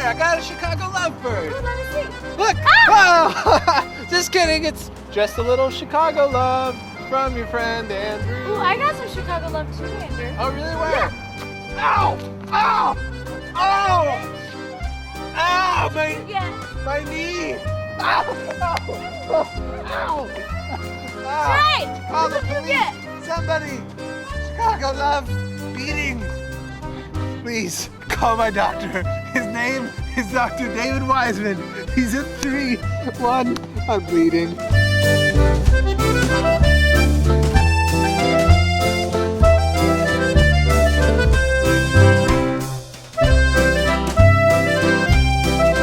I got a Chicago lovebird. Oh, let me see. Look! Oh! Just kidding, it's just a little Chicago love from your friend Andrew. Ooh, I got some Chicago love too, Andrew. Oh, really? Where? Ow! Ow! Oh! Ow! My knee! Ow! Ow! Ow! Right! Call the What did you police! get? Somebody! Chicago love beating! Please, call my doctor. His name is Dr. David Wiseman. He's at 3-1. I'm bleeding.